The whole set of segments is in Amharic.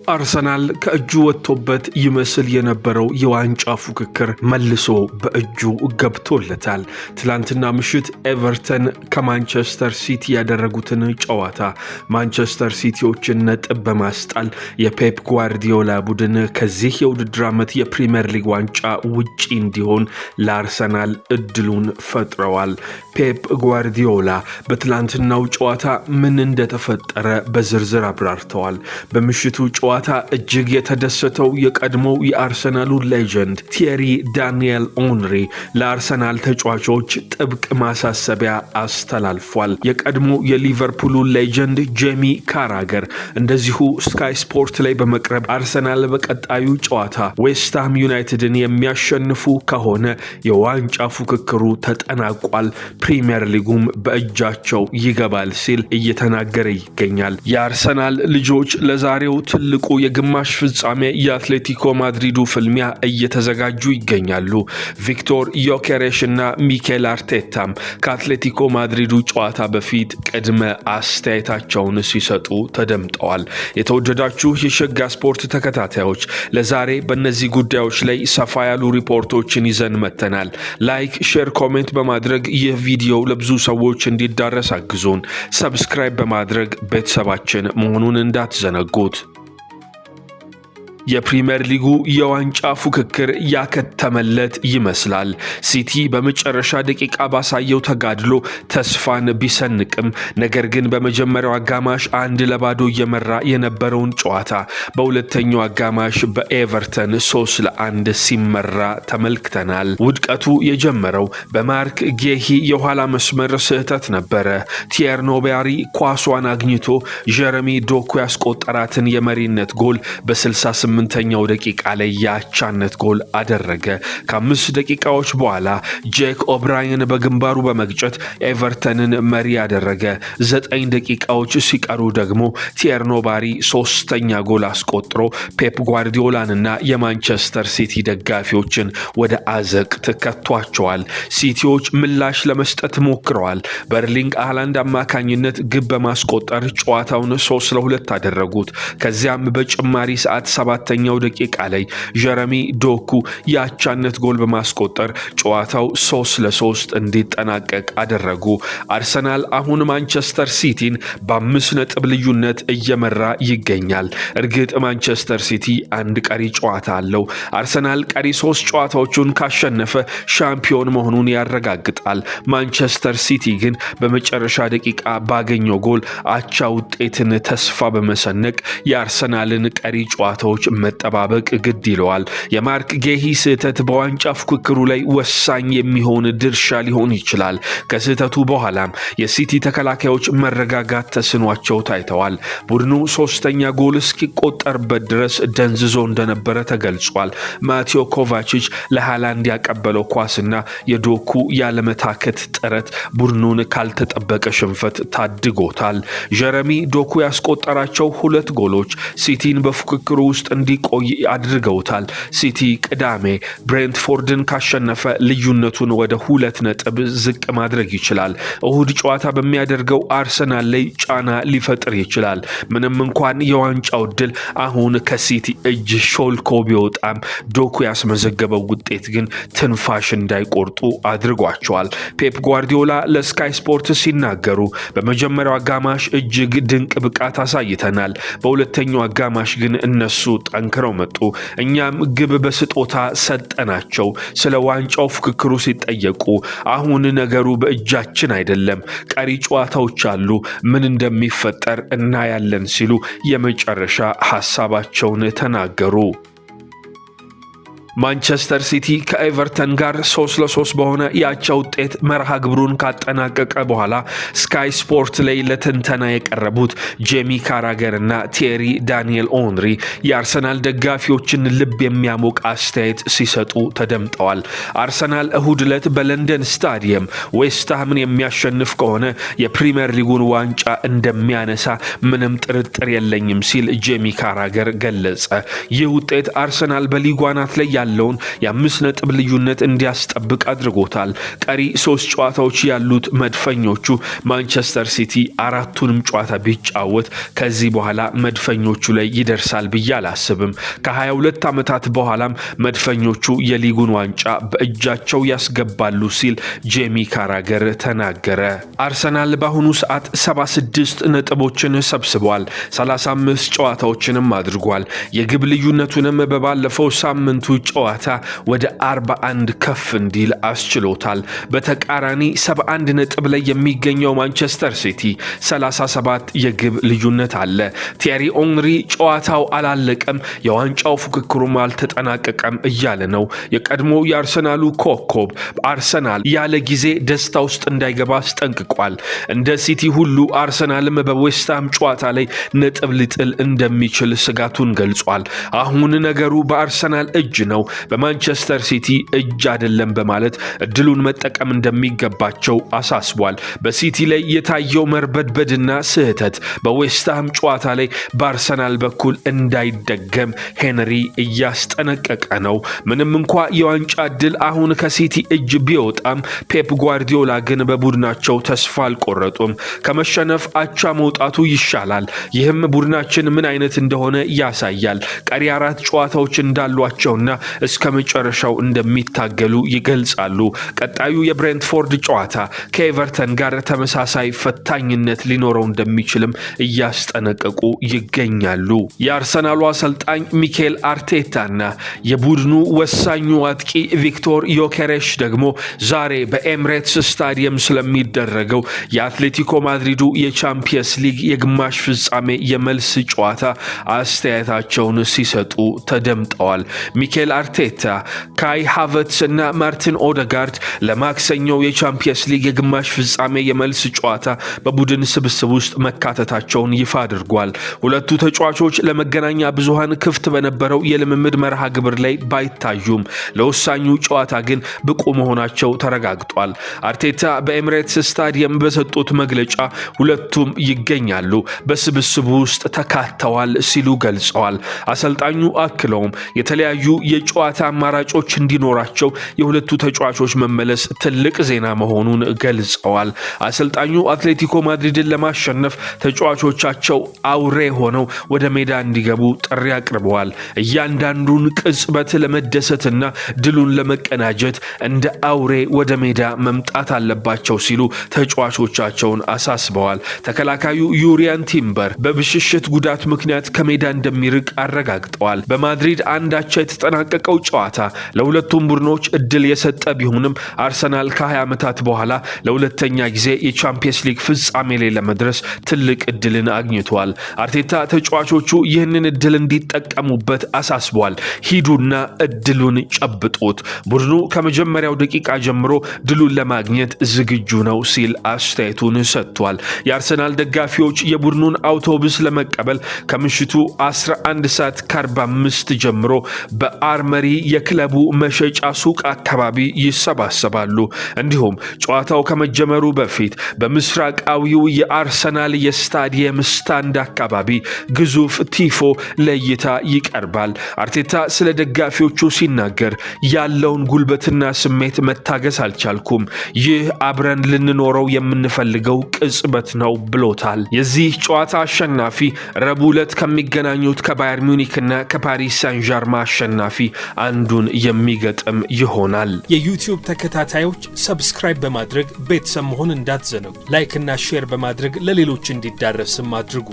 አርሰናል ከእጁ ወጥቶበት ይመስል የነበረው የዋንጫ ፉክክር መልሶ በእጁ ገብቶለታል። ትላንትና ምሽት ኤቨርተን ከማንቸስተር ሲቲ ያደረጉትን ጨዋታ ማንቸስተር ሲቲዎችን ነጥብ በማስጣል የፔፕ ጓርዲዮላ ቡድን ከዚህ የውድድር ዓመት የፕሪሚየር ሊግ ዋንጫ ውጪ እንዲሆን ለአርሰናል እድሉን ፈጥረዋል። ፔፕ ጓርዲዮላ በትላንትናው ጨዋታ ምን እንደተፈጠረ በዝርዝር አብራርተዋል። በምሽቱ ጨዋታ እጅግ የተደሰተው የቀድሞው የአርሰናሉ ሌጀንድ ቲየሪ ዳንኤል ኦንሪ ለአርሰናል ተጫዋቾች ጥብቅ ማሳሰቢያ አስተላልፏል። የቀድሞ የሊቨርፑሉ ሌጀንድ ጄሚ ካራገር እንደዚሁ ስካይ ስፖርት ላይ በመቅረብ አርሰናል በቀጣዩ ጨዋታ ዌስትሃም ዩናይትድን የሚያሸንፉ ከሆነ የዋንጫ ፉክክሩ ተጠናቋል፣ ፕሪሚየር ሊጉም በእጃቸው ይገባል ሲል እየተናገረ ይገኛል። የአርሰናል ልጆች ለዛሬው ትልቁ የግማሽ ፍጻሜ የአትሌቲኮ ማድሪዱ ፍልሚያ እየተዘጋጁ ይገኛሉ። ቪክቶር ዮኬሬሽ እና ሚኬል አርቴታም ከአትሌቲኮ ማድሪዱ ጨዋታ በፊት ቅድመ አስተያየታቸውን ሲሰጡ ተደምጠዋል። የተወደዳችሁ የሸጋ ስፖርት ተከታታዮች ለዛሬ በእነዚህ ጉዳዮች ላይ ሰፋ ያሉ ሪፖርቶችን ይዘን መተናል። ላይክ፣ ሼር፣ ኮሜንት በማድረግ ይህ ቪዲዮ ለብዙ ሰዎች እንዲዳረስ አግዙን። ሰብስክራይብ በማድረግ ቤተሰባችን መሆኑን እንዳትዘነጉት። የፕሪሚየር ሊጉ የዋንጫ ፉክክር ያከተመለት ይመስላል። ሲቲ በመጨረሻ ደቂቃ ባሳየው ተጋድሎ ተስፋን ቢሰንቅም ነገር ግን በመጀመሪያው አጋማሽ 1-0 እየመራ የነበረውን ጨዋታ በሁለተኛው አጋማሽ በኤቨርተን 3-1 ሲመራ ተመልክተናል። ውድቀቱ የጀመረው በማርክ ጌሂ የኋላ መስመር ስህተት ነበረ። ቲየርኖ ባሪ ኳሷን አግኝቶ ጀረሚ ዶኩ ያስቆጠራትን የመሪነት ጎል በ68ኛው ደቂቃ ላይ ያቻነት ጎል አደረገ። ከ5 ደቂቃዎች በኋላ ጄክ ኦብራየን በግንባሩ በመግጨት ኤቨርተንን መሪ ያደረገ። 9 ደቂቃዎች ሲቀሩ ደግሞ ቲየርኖ ባሪ 3ኛ ጎል አስቆጥሮ ፔፕ ጓርዲዮላንና የማንቸስተር ሲቲ ደጋፊዎችን ወደ አዘቅት ከቷቸዋል። ሲቲዎች ምላሽ ለመስጠት ሞክረዋል። በርሊንግ ሃላንድ አማካኝነት ግብ በማስቆጠር ጨዋታውን 3-2 አደረጉት። ከዚያም በጭማሪ ሰዓት 7ኛው ደቂቃ ላይ ጀረሚ ዶኩ ያቻነት ጎል በማስቆጠር ጨዋታው 3-3 እንዲጠናቀቅ አደረጉ። አርሰናል አሁን ማንቸስተር ሲቲን በ5 ነጥብ ልዩነት እየመራ ይገኛል። እርግጥ ማንቸስተር ሲቲ አንድ ቀሪ ጨዋታ አለው። አርሰናል ቀሪ 3 ጨዋታዎቹን ካሸነፈ ሻምፒዮን መሆኑን ያረጋግጣል። ማንቸስተር ሲቲ ግን በመጨረሻ ደቂቃ ባገኘው ጎል አቻ ውጤትን ተስፋ በመሰነቅ የአርሰናልን ቀሪ ጨዋታዎች መጠባበቅ ግድ ይለዋል። የማርክ ጌሂ ስህተት በዋንጫ ፉክክሩ ላይ ወሳኝ የሚሆን ድርሻ ሊሆን ይችላል። ከስህተቱ በኋላም የሲቲ ተከላካዮች መረጋጋት ተስኗቸው ታይተዋል። ቡድኑ 3ኛ ጎል እስኪቆጠርበት ድረስ ደንዝዞ እንደነበረ ተገልጿል። ማቴዮ ኮቫቺች ለሃላንድ ያቀበለው ኳስና የዶኩ ያለመታከት ጥረት ቡድኑን ካልተጠበቀ ሽንፈት ታድጎታል። ጀረሚ ዶኩ ያስቆጠራቸው 2 ጎሎች ሲቲን በፉክክሩ ውስጥ እንዲቆይ አድርገውታል። ሲቲ ቅዳሜ ብሬንትፎርድን ካሸነፈ ልዩነቱን ወደ 2 ነጥብ ዝቅ ማድረግ ይችላል። እሁድ ጨዋታ በሚያደርገው አርሰናል ላይ ጫና ሊፈጥር ይችላል። ምንም እንኳን የዋንጫው ድል አሁን ከሲቲ እጅ ሾልኮ ቢወጣም ዶኩ ያስመዘገበው ውጤት ግን ትንፋሽ እንዳይቆርጡ አድርጓቸዋል። ፔፕ ጓርዲዮላ ለስካይ ስፖርት ሲናገሩ በመጀመሪያው አጋማሽ እጅግ ድንቅ ብቃት አሳይተናል። በሁለተኛው አጋማሽ ግን እነሱ ጠንክረው መጡ። እኛም ግብ በስጦታ ሰጠናቸው። ስለ ዋንጫው ፉክክሩ ሲጠየቁ አሁን ነገሩ በእጃችን አይደለም፣ ቀሪ ጨዋታዎች አሉ፣ ምን እንደሚፈጠር እናያለን ሲሉ የመጨረሻ ሐሳባቸውን ተናገሩ። ማንቸስተር ሲቲ ከኤቨርተን ጋር 3-3 በሆነ ያቻ ውጤት መርሃ ግብሩን ካጠናቀቀ በኋላ ስካይ ስፖርት ላይ ለትንተና የቀረቡት ጄሚ ካራገር እና ቲየሪ ዳንኤል ኦንሪ የአርሰናል ደጋፊዎችን ልብ የሚያሞቅ አስተያየት ሲሰጡ ተደምጠዋል። አርሰናል እሁድ ዕለት በለንደን ስታዲየም ዌስትሃምን የሚያሸንፍ ከሆነ የፕሪሚየር ሊጉን ዋንጫ እንደሚያነሳ ምንም ጥርጥር የለኝም ሲል ጄሚ ካራገር ገለጸ። ይህ ውጤት አርሰናል በሊጉ አናት ላይ ያለውን የ5 ነጥብ ልዩነት እንዲያስጠብቅ አድርጎታል። ቀሪ 3 ጨዋታዎች ያሉት መድፈኞቹ ማንቸስተር ሲቲ 4ቱንም ጨዋታ ቢጫወት ከዚህ በኋላ መድፈኞቹ ላይ ይደርሳል ብዬ አላስብም። ከ22 ዓመታት በኋላም መድፈኞቹ የሊጉን ዋንጫ በእጃቸው ያስገባሉ ሲል ጄሚ ካራገር ተናገረ። አርሰናል በአሁኑ ሰዓት 76 ነጥቦችን ሰብስቧል። 35 ጨዋታዎችንም አድርጓል። የግብ ልዩነቱንም በባለፈው ሳምንቱ ጨዋታ ወደ 41 ከፍ እንዲል አስችሎታል። በተቃራኒ 71 ነጥብ ላይ የሚገኘው ማንቸስተር ሲቲ 37 የግብ ልዩነት አለ። ቲየሪ ኦንሪ ጨዋታው አላለቀም፣ የዋንጫው ፉክክሩም አልተጠናቀቀም እያለ ነው። የቀድሞ የአርሰናሉ ኮከብ አርሰናል ያለ ጊዜ ደስታ ውስጥ እንዳይገባ አስጠንቅቋል። እንደ ሲቲ ሁሉ አርሰናልም በዌስትሃም ጨዋታ ላይ ነጥብ ሊጥል እንደሚችል ስጋቱን ገልጿል። አሁን ነገሩ በአርሰናል እጅ ነው፣ በማንቸስተር ሲቲ እጅ አይደለም በማለት እድሉን መጠቀም እንደሚገባቸው አሳስቧል። በሲቲ ላይ የታየው መርበድበድና ስህተት በዌስትሃም ጨዋታ ላይ በአርሰናል በኩል እንዳይደገም ሄንሪ እያስጠነቀቀ ነው። ምንም እንኳ የዋንጫ እድል አሁን ከሲቲ እጅ ቢወጣም ፔፕ ጓርዲዮላ ግን በቡድናቸው ተስፋ አልቆረጡም። ከመሸነፍ አቻ መውጣቱ ይሻላል። ይህም ቡድናችን ምን አይነት እንደሆነ ያሳያል። ቀሪ 4 ጨዋታዎች እንዳሏቸውና እስከ መጨረሻው እንደሚታገሉ ይገልጻሉ። ቀጣዩ የብሬንትፎርድ ጨዋታ ከኤቨርተን ጋር ተመሳሳይ ፈታኝነት ሊኖረው እንደሚችልም እያስጠነቀቁ ይገኛሉ። የአርሰናሉ አሰልጣኝ ሚኬል አርቴታና የቡድኑ ወሳኙ አጥቂ ቪክቶር ዮኬሬሽ ደግሞ ዛሬ በኤምሬትስ ስታዲየም ስለሚደረገው የአትሌቲኮ ማድሪዱ የቻምፒየንስ ሊግ የግማሽ ፍጻሜ የመልስ ጨዋታ አስተያየታቸውን ሲሰጡ ተደምጠዋል። ሚኬል አርቴታ ካይ ሃቨርትዝ እና ማርቲን ኦዴጋርድ ለማክሰኞው የቻምፒየንስ ሊግ የግማሽ ፍጻሜ የመልስ ጨዋታ በቡድን ስብስብ ውስጥ መካተታቸውን ይፋ አድርጓል። ሁለቱ ተጫዋቾች ለመገናኛ ብዙሃን ክፍት በነበረው የልምምድ መርሃ ግብር ላይ ባይታዩም ለወሳኙ ጨዋታ ግን ብቁ መሆናቸው ተረጋግጧል። አርቴታ በኤምሬትስ ስታዲየም በሰጡት መግለጫ ሁለቱም ይገኛሉ፣ በስብስቡ ውስጥ ተካተዋል ሲሉ ገልጸዋል። አሰልጣኙ አክለውም የተለያዩ የጨዋታ አማራጮች እንዲኖራቸው የሁለቱ ተጫዋቾች መመለስ ትልቅ ዜና መሆኑን ገልጸዋል። አሰልጣኙ አትሌቲኮ ማድሪድን ለማሸነፍ ተጫዋቾቻቸው አውሬ ሆነው ወደ ሜዳ እንዲገቡ ጥሪ አቅርበዋል። እያንዳንዱን ቅጽበት ለመደሰትና ድሉን ለመቀናጀት እንደ አውሬ ወደ ሜዳ መምጣት አለባቸው ሲሉ ተጫዋቾቻቸውን አሳስበዋል። ተከላካዩ ዩሪያን ቲምበር በብሽሽት ጉዳት ምክንያት ከሜዳ እንደሚርቅ አረጋግጠዋል። በማድሪድ አንዳቻ የተጠናቀቀው ጨዋታ ለሁለቱም ቡድኖች እድል የሰጠ ቢሆንም አርሰናል ከ20 ዓመታት በኋላ ለሁለተኛ ጊዜ የቻምፒየንስ ሊግ ፍጻሜ ላይ ለመድረስ ትልቅ እድልን አግኝቷል። አርቴታ ተጫዋቾቹ ይህንን እድል እንዲጠቀሙበት አሳስቧል። ሂዱና እድሉን ጨብጡት፣ ቡድኑ ከመጀመሪያው ደቂቃ ጀምሮ ድሉን ለማግኘት ዝግጁ ነው ሲል አስተያየቱን ሰጥቷል። የአርሰናል ደጋፊዎች የቡድኑን አውቶቡስ ለመቀበል ከምሽቱ 11:45 ጀምሮ በአርመሪ የክለቡ መሸጫ ሱቅ አካባቢ ይሰባሰባሉ። እንዲሁም ጨዋታው ከመጀመሩ በፊት በምስራቃዊው የአርሰናል የስታዲየም ስታንድ አካባቢ ግዙፍ ቲፎ ለእይታ ይቀርባል። አርቴታ ስለ ደጋፊዎቹ ሲናገር ያለውን ጉልበትና ስሜት መታገስ አልቻልኩም፣ ይህ አብረን ልንኖረው የምንፈልገው ቅጽበት ነው ብሎታል። የዚህ ጨዋታ አሸናፊ ረቡዕ ዕለት ከሚገናኙት ከባየር ሚዩኒክና ከፓሪስ ሳን ዠርማ አሸናፊ አንዱን የሚገጥም ይሆናል። የዩቲዩብ ተከታታዮች ሰብስክራይብ በማድረግ ቤተሰብ መሆን እንዳትዘነጉ፣ ላይክ እና ሼር በማድረግ ለሌሎች እንዲዳረስም አድርጉ።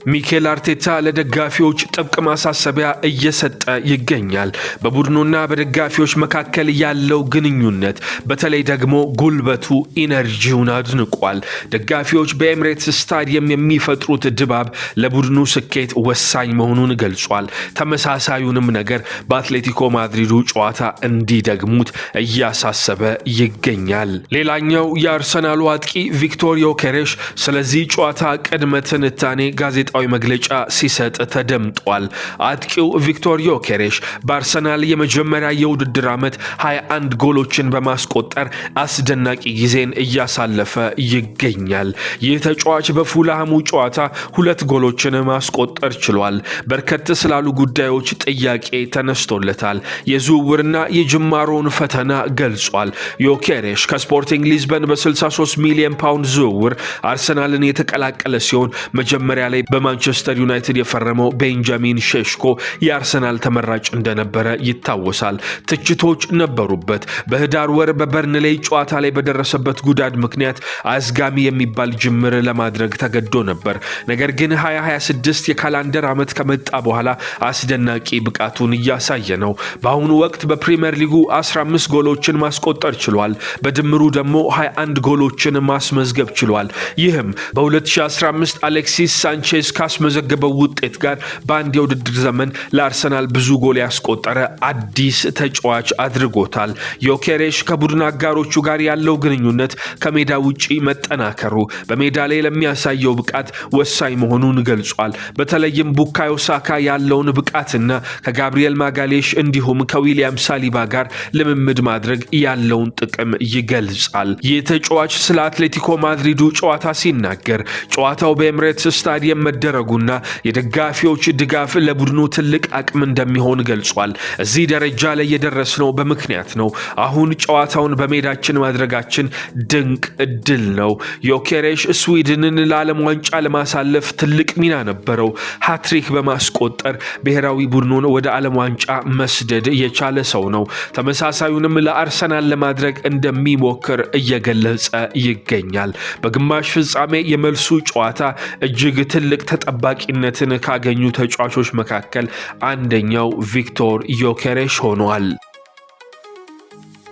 ሚኬል አርቴታ ለደጋፊዎች ጥብቅ ማሳሰቢያ እየሰጠ ይገኛል። በቡድኑና በደጋፊዎች መካከል ያለው ግንኙነት በተለይ ደግሞ ጉልበቱ ኢነርጂውን አድንቋል። ደጋፊዎች በኤምሬትስ ስታዲየም የሚፈጥሩት ድባብ ለቡድኑ ስኬት ወሳኝ መሆኑን ገልጿል። ተመሳሳዩንም ነገር በአትሌቲኮ ማድሪዱ ጨዋታ እንዲደግሙት እያሳሰበ ይገኛል። ሌላኛው የአርሰናሉ አጥቂ ቪክቶር ዮኬሬሽ ስለዚህ ጨዋታ ቅድመ ትንታኔ ጋዜጣ ጋዜጣዊ መግለጫ ሲሰጥ ተደምጧል። አጥቂው ቪክቶር ዮኬሬሽ በአርሰናል የመጀመሪያ የውድድር ዓመት 21 ጎሎችን በማስቆጠር አስደናቂ ጊዜን እያሳለፈ ይገኛል። ይህ ተጫዋች በፉልሃሙ ጨዋታ 2 ጎሎችን ማስቆጠር ችሏል። በርከት ስላሉ ጉዳዮች ጥያቄ ተነስቶለታል። የዝውውርና የጅማሮን ፈተና ገልጿል። ዮኬሬሽ ከስፖርቲንግ ሊዝበን በ63 ሚሊዮን ፓውንድ ዝውውር አርሰናልን የተቀላቀለ ሲሆን መጀመሪያ ላይ በማንቸስተር ዩናይትድ የፈረመው ቤንጃሚን ሼሽኮ የአርሰናል ተመራጭ እንደነበረ ይታወሳል። ትችቶች ነበሩበት። በህዳር ወር በበርንሌይ ጨዋታ ላይ በደረሰበት ጉዳት ምክንያት አዝጋሚ የሚባል ጅምር ለማድረግ ተገዶ ነበር። ነገር ግን 2026 የካላንደር ዓመት ከመጣ በኋላ አስደናቂ ብቃቱን እያሳየ ነው። በአሁኑ ወቅት በፕሪሚየር ሊጉ 15 ጎሎችን ማስቆጠር ችሏል። በድምሩ ደግሞ 21 ጎሎችን ማስመዝገብ ችሏል። ይህም በ2015 አሌክሲስ ሳንቼዝ ካስመዘገበው ውጤት ጋር በአንድ የውድድር ዘመን ለአርሰናል ብዙ ጎል ያስቆጠረ አዲስ ተጫዋች አድርጎታል። ዮኬሬሽ ከቡድን አጋሮቹ ጋር ያለው ግንኙነት ከሜዳ ውጪ መጠናከሩ በሜዳ ላይ ለሚያሳየው ብቃት ወሳኝ መሆኑን ገልጿል። በተለይም ቡካዮ ሳካ ያለውን ብቃትና ከጋብሪኤል ማጋሌሽ እንዲሁም ከዊሊያም ሳሊባ ጋር ልምምድ ማድረግ ያለውን ጥቅም ይገልጻል። ይህ ተጫዋች ስለ አትሌቲኮ ማድሪዱ ጨዋታ ሲናገር ጨዋታው በኤምሬትስ ስታዲየም መደረጉና የደጋፊዎች ድጋፍ ለቡድኑ ትልቅ አቅም እንደሚሆን ገልጿል። እዚህ ደረጃ ላይ የደረስነው በምክንያት ነው። አሁን ጨዋታውን በሜዳችን ማድረጋችን ድንቅ እድል ነው። ዮኬሬሽ ስዊድንን ለዓለም ዋንጫ ለማሳለፍ ትልቅ ሚና ነበረው። ሃትሪክ በማስቆጠር ብሔራዊ ቡድኑን ወደ ዓለም ዋንጫ መስደድ የቻለ ሰው ነው። ተመሳሳዩንም ለአርሰናል ለማድረግ እንደሚሞክር እየገለጸ ይገኛል። በግማሽ ፍጻሜ የመልሱ ጨዋታ እጅግ ትልቅ ተጠባቂነትን ካገኙ ተጫዋቾች መካከል አንደኛው ቪክቶር ዮኬሬሽ ሆኗል።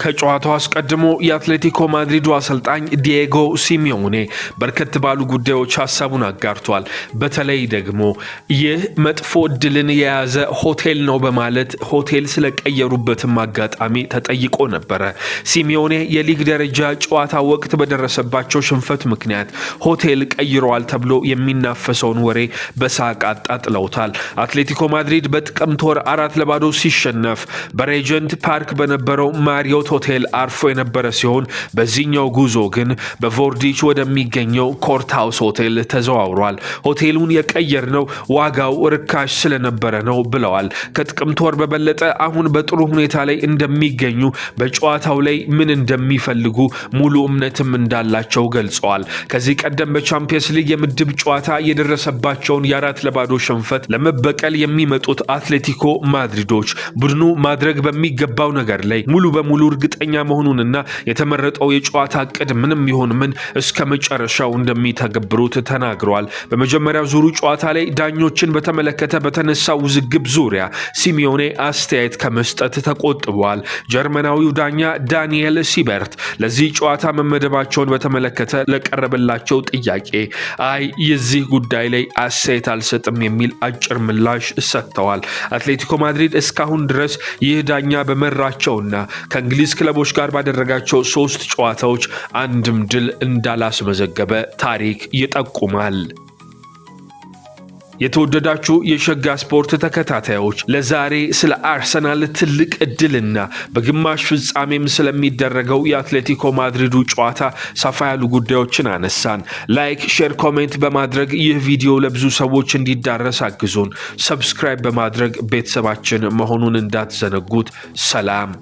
ከጨዋታው አስቀድሞ የአትሌቲኮ ማድሪዱ አሰልጣኝ ዲየጎ ሲሚዮኔ በርከት ባሉ ጉዳዮች ሐሳቡን አጋርቷል። በተለይ ደግሞ ይህ መጥፎ እድልን የያዘ ሆቴል ነው በማለት ሆቴል ስለቀየሩበትም አጋጣሚ ተጠይቆ ነበረ። ሲሚዮኔ የሊግ ደረጃ ጨዋታ ወቅት በደረሰባቸው ሽንፈት ምክንያት ሆቴል ቀይረዋል ተብሎ የሚናፈሰውን ወሬ በሳቅ አጣጥለውታል። አትሌቲኮ ማድሪድ በጥቅምት ወር 4-0 ሲሸነፍ በሬጀንት ፓርክ በነበረው ማሪዮት ሆቴል አርፎ የነበረ ሲሆን በዚህኛው ጉዞ ግን በቮርዲች ወደሚገኘው ኮርትሃውስ ሆቴል ተዘዋውሯል። ሆቴሉን የቀየርነው ዋጋው ርካሽ ስለነበረ ነው ብለዋል። ከጥቅምት ወር በበለጠ አሁን በጥሩ ሁኔታ ላይ እንደሚገኙ፣ በጨዋታው ላይ ምን እንደሚፈልጉ ሙሉ እምነትም እንዳላቸው ገልጸዋል። ከዚህ ቀደም በቻምፒየንስ ሊግ የምድብ ጨዋታ የደረሰባቸውን የ4-0 ሽንፈት ለመበቀል የሚመጡት አትሌቲኮ ማድሪዶች ቡድኑ ማድረግ በሚገባው ነገር ላይ ሙሉ በሙሉ እርግጠኛ መሆኑንና የተመረጠው የጨዋታ ዕቅድ ምንም ይሁን ምን እስከ መጨረሻው እንደሚተገብሩት ተናግረዋል። በመጀመሪያው ዙሩ ጨዋታ ላይ ዳኞችን በተመለከተ በተነሳው ውዝግብ ዙሪያ ሲሚዮኔ አስተያየት ከመስጠት ተቆጥበዋል። ጀርመናዊው ዳኛ ዳንኤል ሲበርት ለዚህ ጨዋታ መመደባቸውን በተመለከተ ለቀረበላቸው ጥያቄ የዚህ ጉዳይ ላይ አስተያየት አልሰጥም የሚል አጭር ምላሽ ሰጥተዋል። አትሌቲኮ ማድሪድ እስካሁን ድረስ ይህ ዳኛ በመራቸውና ከእንግሊዝ ክለቦች ጋር ባደረጋቸው 3 ጨዋታዎች አንድም ድል እንዳላስመዘገበ ታሪክ ይጠቁማል። የተወደዳችሁ የሸጋ ስፖርት ተከታታዮች ለዛሬ ስለ አርሰናል ትልቅ እድልና በግማሽ ፍጻሜም ስለሚደረገው የአትሌቲኮ ማድሪዱ ጨዋታ ሰፋ ያሉ ጉዳዮችን አነሳን። ላይክ፣ ሼር፣ ኮሜንት በማድረግ ይህ ቪዲዮ ለብዙ ሰዎች እንዲዳረስ አግዙን። ሰብስክራይብ በማድረግ ቤተሰባችን መሆኑን እንዳትዘነጉት። ሰላም።